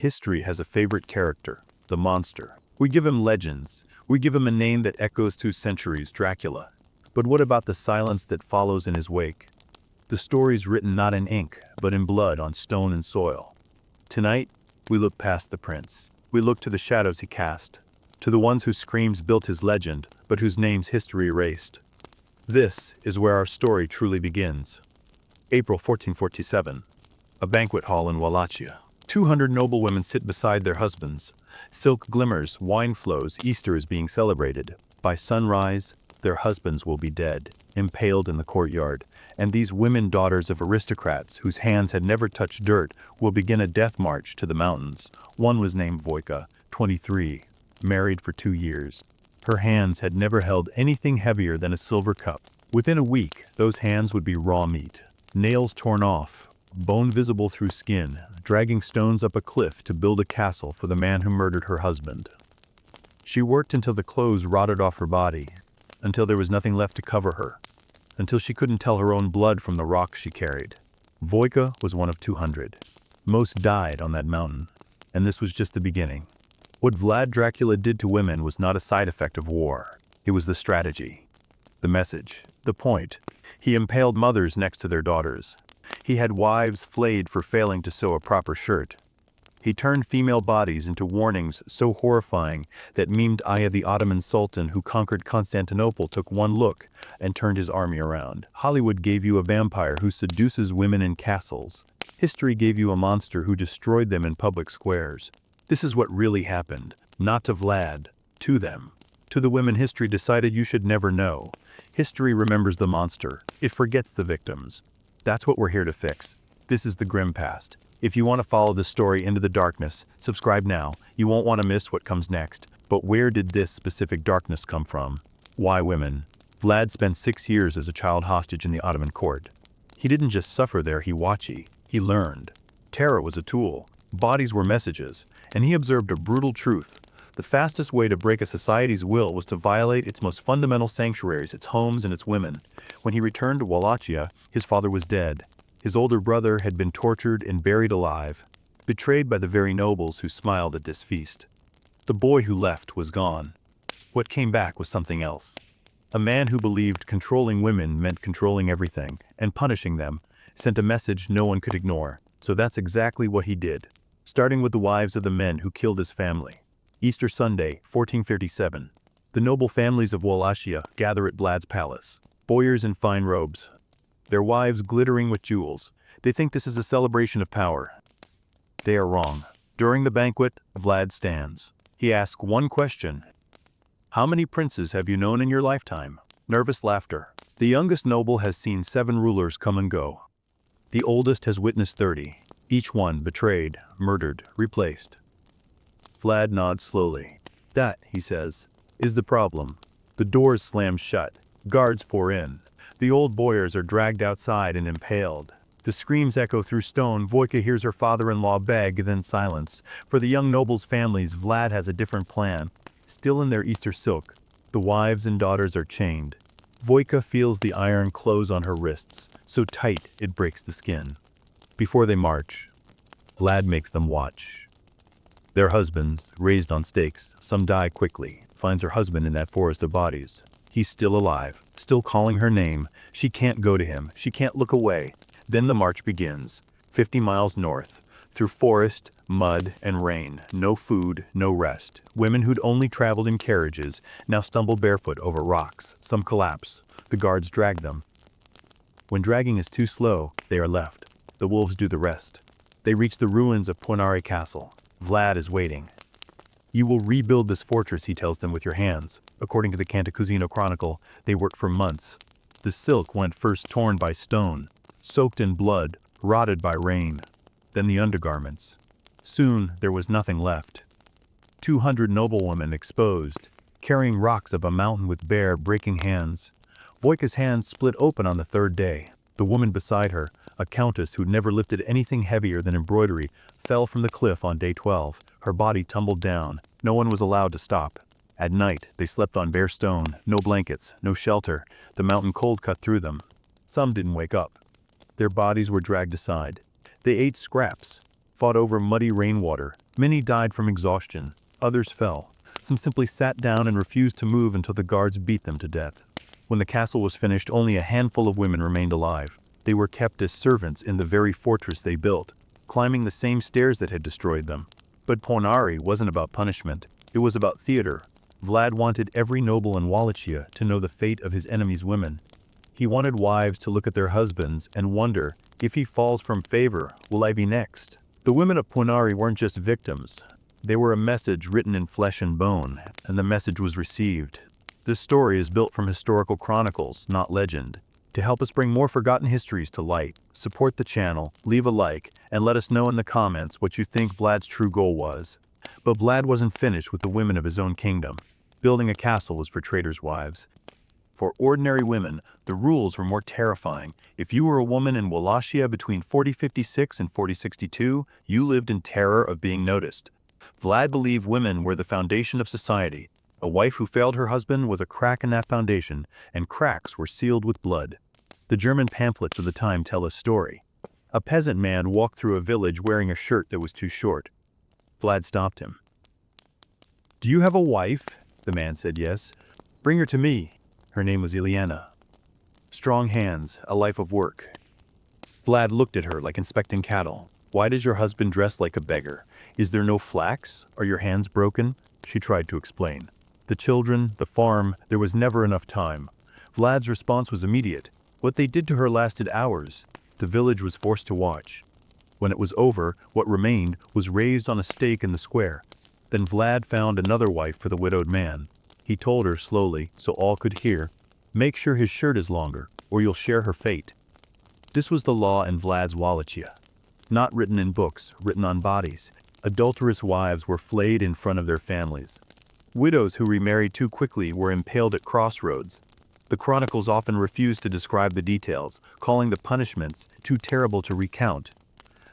History has a favorite character, the monster. We give him legends. We give him a name that echoes through centuries, Dracula. But what about the silence that follows in his wake? The stories written not in ink, but in blood on stone and soil. Tonight, we look past the prince. We look to the shadows he cast, to the ones whose screams built his legend, but whose names history erased. This is where our story truly begins. April 1447. A banquet hall in Wallachia. 200 noblewomen sit beside their husbands. Silk glimmers, wine flows, Easter is being celebrated. By sunrise, their husbands will be dead, impaled in the courtyard, and these women, daughters of aristocrats whose hands had never touched dirt, will begin a death march to the mountains. One was named Wojka, 23, married for 2 years. Her hands had never held anything heavier than a silver cup. Within a week, those hands would be raw meat, nails torn off, bone visible through skin, dragging stones up a cliff to build a castle for the man who murdered her husband. She worked until the clothes rotted off her body, until there was nothing left to cover her, until she couldn't tell her own blood from the rocks she carried. Wojka was one of 200. Most died on that mountain, and this was just the beginning. What Vlad Dracula did to women was not a side effect of war. It was the strategy, the message, the point. He impaled mothers next to their daughters. He had wives flayed for failing to sew a proper shirt. He turned female bodies into warnings so horrifying that memed Aya the Ottoman Sultan who conquered Constantinople took one look and turned his army around. Hollywood gave you a vampire who seduces women in castles. History gave you a monster who destroyed them in public squares. This is what really happened, not to Vlad, to them. To the women history decided you should never know. History remembers the monster. It forgets the victims. That's what we're here to fix. This is the grim past. If you want to follow this story into the darkness, subscribe now. You won't want to miss what comes next. But where did this specific darkness come from? Why women? Vlad spent 6 years as a child hostage in the Ottoman court. He didn't just suffer there, he learned. Terror was a tool. Bodies were messages. And he observed a brutal truth. The fastest way to break a society's will was to violate its most fundamental sanctuaries, its homes and its women. When he returned to Wallachia, his father was dead. His older brother had been tortured and buried alive, betrayed by the very nobles who smiled at this feast. The boy who left was gone. What came back was something else. A man who believed controlling women meant controlling everything, and punishing them sent a message no one could ignore. So that's exactly what he did, starting with the wives of the men who killed his family. Easter Sunday, 1437. The noble families of Wallachia gather at Vlad's palace. Boyars in fine robes, their wives glittering with jewels. They think this is a celebration of power. They are wrong. During the banquet, Vlad stands. He asks one question. How many princes have you known in your lifetime? Nervous laughter. The youngest noble has seen 7 rulers come and go. The oldest has witnessed 30, each one betrayed, murdered, replaced. Vlad nods slowly. That, he says, is the problem. The doors slam shut. Guards pour in. The old boyars are dragged outside and impaled. The screams echo through stone. Wojka hears her father-in-law beg, then silence. For the young nobles' families, Vlad has a different plan. Still in their Easter silk, the wives and daughters are chained. Wojka feels the iron close on her wrists, so tight it breaks the skin. Before they march, Vlad makes them watch. Their husbands, raised on stakes, some die quickly, finds her husband in that forest of bodies. He's still alive, still calling her name. She can't go to him, she can't look away. Then the march begins, 50 miles north, through forest, mud, and rain. No food, no rest. Women who'd only traveled in carriages now stumble barefoot over rocks. Some collapse. The guards drag them. When dragging is too slow, they are left. The wolves do the rest. They reach the ruins of Puanare Castle. Vlad is waiting. You will rebuild this fortress, he tells them, with your hands. According to the Cantacuzino Chronicle, they worked for months. The silk went first torn by stone, soaked in blood, rotted by rain. Then the undergarments. Soon there was nothing left. 200 noblewomen exposed, carrying rocks up a mountain with bare, breaking hands. Wojka's hands split open on the 3rd day. The woman beside her, a countess who'd never lifted anything heavier than embroidery, fell from the cliff on day 12. Her body tumbled down. No one was allowed to stop. At night, they slept on bare stone, no blankets, no shelter. The mountain cold cut through them. Some didn't wake up. Their bodies were dragged aside. They ate scraps, fought over muddy rainwater. Many died from exhaustion. Others fell. Some simply sat down and refused to move until the guards beat them to death. When the castle was finished, only a handful of women remained alive. They were kept as servants in the very fortress they built, climbing the same stairs that had destroyed them. But Ponari wasn't about punishment. It was about theater. Vlad wanted every noble in Wallachia to know the fate of his enemies' women. He wanted wives to look at their husbands and wonder, if he falls from favor, will I be next? The women of Ponari weren't just victims. They were a message written in flesh and bone, and the message was received. This story is built from historical chronicles, not legend. To help us bring more forgotten histories to light, support the channel, leave a like, and let us know in the comments what you think Vlad's true goal was. But Vlad wasn't finished with the women of his own kingdom. Building a castle was for traders' wives. For ordinary women, the rules were more terrifying. If you were a woman in Wallachia between 4056 and 4062, you lived in terror of being noticed. Vlad believed women were the foundation of society. A wife who failed her husband was a crack in that foundation, and cracks were sealed with blood. The German pamphlets of the time tell a story. A peasant man walked through a village wearing a shirt that was too short. Vlad stopped him. "Do you have a wife?" The man said yes. "Bring her to me." Her name was Ileana. Strong hands, a life of work. Vlad looked at her like inspecting cattle. "Why does your husband dress like a beggar? Is there no flax? Are your hands broken?" She tried to explain. The children, the farm, there was never enough time. Vlad's response was immediate. What they did to her lasted hours. The village was forced to watch. When it was over, what remained was raised on a stake in the square. Then Vlad found another wife for the widowed man. He told her slowly, so all could hear, "Make sure his shirt is longer, or you'll share her fate." This was the law in Vlad's Wallachia. Not written in books, written on bodies. Adulterous wives were flayed in front of their families. Widows who remarried too quickly were impaled at crossroads. The chronicles often refused to describe the details, calling the punishments too terrible to recount.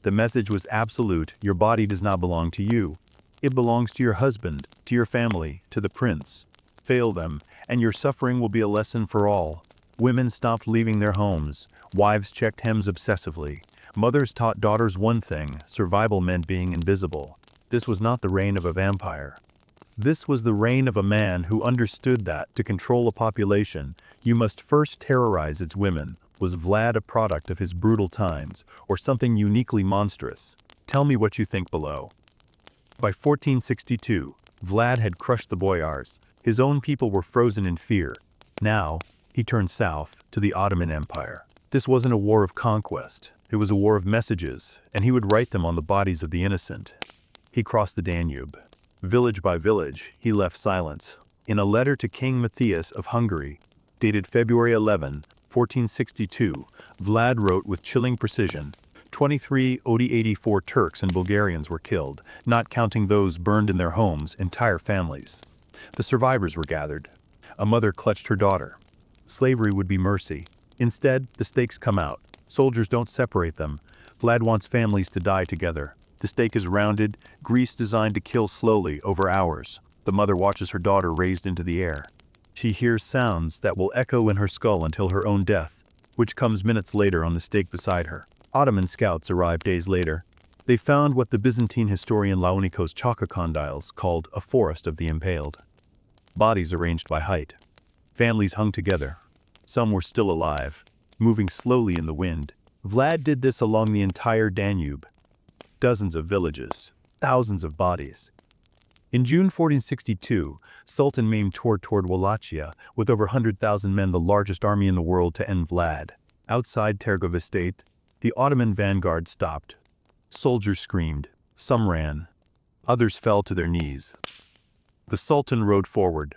The message was absolute: your body does not belong to you. It belongs to your husband, to your family, to the prince. Fail them, and your suffering will be a lesson for all. Women stopped leaving their homes. Wives checked hems obsessively. Mothers taught daughters one thing: survival meant being invisible. This was not the reign of a vampire. This was the reign of a man who understood that, to control a population, you must first terrorize its women. Was Vlad a product of his brutal times, or something uniquely monstrous? Tell me what you think below. By 1462, Vlad had crushed the boyars. His own people were frozen in fear. Now, he turned south to the Ottoman Empire. This wasn't a war of conquest. It was a war of messages, and he would write them on the bodies of the innocent. He crossed the Danube. Village by village, he left silence. In a letter to King Matthias of Hungary, dated February 11, 1462, Vlad wrote with chilling precision, 23 OD-84 Turks and Bulgarians were killed, not counting those burned in their homes, entire families. The survivors were gathered. A mother clutched her daughter. Slavery would be mercy. Instead, the stakes come out. Soldiers don't separate them. Vlad wants families to die together. The stake is rounded, grease designed to kill slowly over hours. The mother watches her daughter raised into the air. She hears sounds that will echo in her skull until her own death, which comes minutes later on the stake beside her. Ottoman scouts arrived days later. They found what the Byzantine historian Laonikos Chalkokondyles called a forest of the impaled. Bodies arranged by height. Families hung together. Some were still alive, moving slowly in the wind. Vlad did this along the entire Danube. Dozens of villages, thousands of bodies. In June 1462, Sultan Mehmed toured toward Wallachia with over 100,000 men, the largest army in the world, to end Vlad. Outside Tergovestate, the Ottoman vanguard stopped. Soldiers screamed. Some ran. Others fell to their knees. The Sultan rode forward.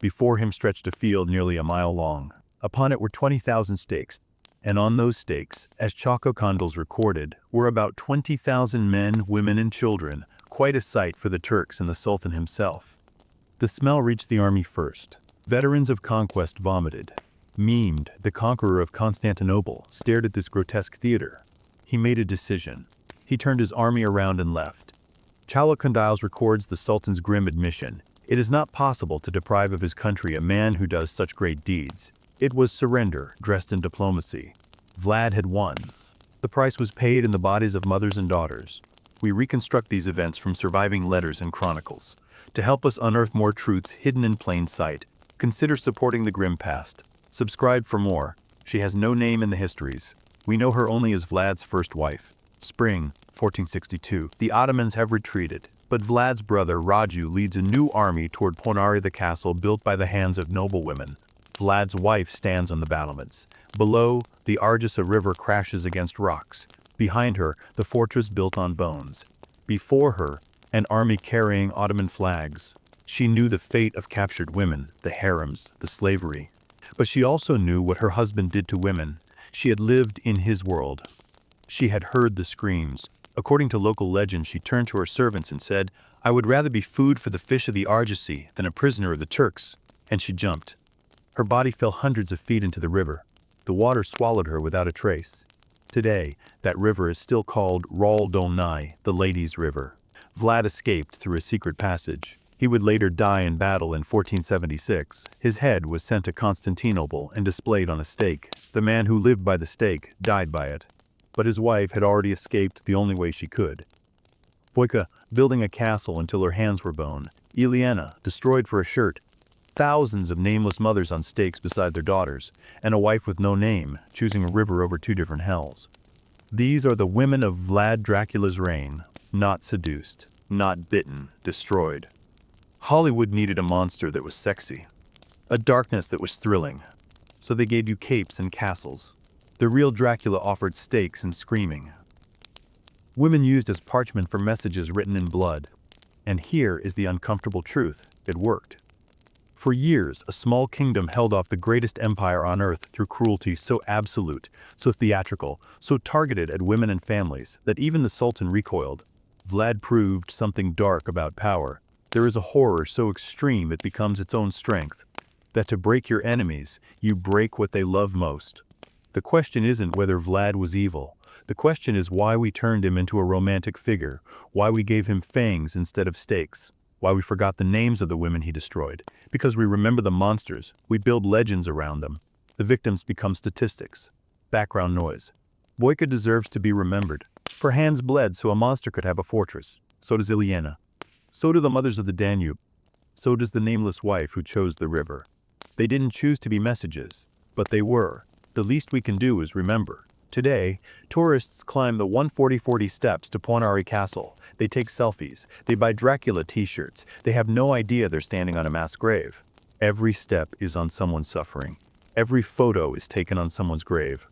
Before him stretched a field nearly a mile long. Upon it were 20,000 stakes, and on those stakes, as Chalkokondyles recorded, were about 20,000 men, women, and children, quite a sight for the Turks and the Sultan himself. The smell reached the army first. Veterans of conquest vomited. Mehmed, the conqueror of Constantinople, stared at this grotesque theater. He made a decision. He turned his army around and left. Chalkokondyles records the Sultan's grim admission. It is not possible to deprive of his country a man who does such great deeds. It was surrender, dressed in diplomacy. Vlad had won. The price was paid in the bodies of mothers and daughters. we reconstruct these events from surviving letters and chronicles. To help us unearth more truths hidden in plain sight, consider supporting the grim past. Subscribe for more. She has no name in the histories. We know her only as Vlad's first wife. Spring, 1462. The Ottomans have retreated, but Vlad's brother Raju leads a new army toward Ponari, the castle built by the hands of noblewomen. Vlad's wife stands on the battlements. Below, the Argisa River crashes against rocks. Behind her, the fortress built on bones. Before her, an army carrying Ottoman flags. She knew the fate of captured women, the harems, the slavery. But she also knew what her husband did to women. She had lived in his world. She had heard the screams. According to local legend, she turned to her servants and said, "I would rather be food for the fish of the Argesi than a prisoner of the Turks." And she jumped. Her body fell hundreds of feet into the river. The water swallowed her without a trace. Today, that river is still called Ral Donai, the Ladies' River. Vlad escaped through a secret passage. He would later die in battle in 1476. His head was sent to Constantinople and displayed on a stake. The man who lived by the stake died by it. But his wife had already escaped the only way she could. Voika, building a castle until her hands were bone. Ileana, destroyed for a shirt. Thousands of nameless mothers on stakes beside their daughters, and a wife with no name, choosing a river over two different hells. These are the women of Vlad Dracula's reign, not seduced, not bitten, destroyed. Hollywood needed a monster that was sexy, a darkness that was thrilling, so they gave you capes and castles. The real Dracula offered stakes and screaming. Women used as parchment for messages written in blood. And here is the uncomfortable truth: it worked. For years, a small kingdom held off the greatest empire on earth through cruelty so absolute, so theatrical, so targeted at women and families that even the Sultan recoiled. Vlad proved something dark about power. There is a horror so extreme it becomes its own strength. That to break your enemies, you break what they love most. The question isn't whether Vlad was evil. The question is why we turned him into a romantic figure, why we gave him fangs instead of stakes. Why we forgot the names of the women he destroyed. Because we remember the monsters, we build legends around them. The victims become statistics. Background noise. Voika deserves to be remembered. Her hands bled so a monster could have a fortress. So does Ileana. So do the mothers of the Danube. So does the nameless wife who chose the river. They didn't choose to be messages, but they were. The least we can do is remember. Today, tourists climb the 140 steps to Ponari Castle. They take selfies. They buy Dracula t-shirts. They have no idea they're standing on a mass grave. Every step is on someone's suffering. Every photo is taken on someone's grave.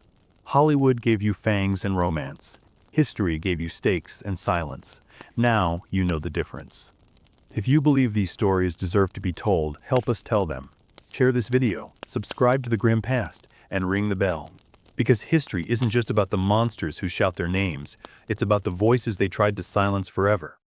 Hollywood gave you fangs and romance. History gave you stakes and silence. Now you know the difference. If you believe these stories deserve to be told, help us tell them. Share this video, subscribe to The Grim Past, and ring the bell. Because history isn't just about the monsters who shout their names, it's about the voices they tried to silence forever.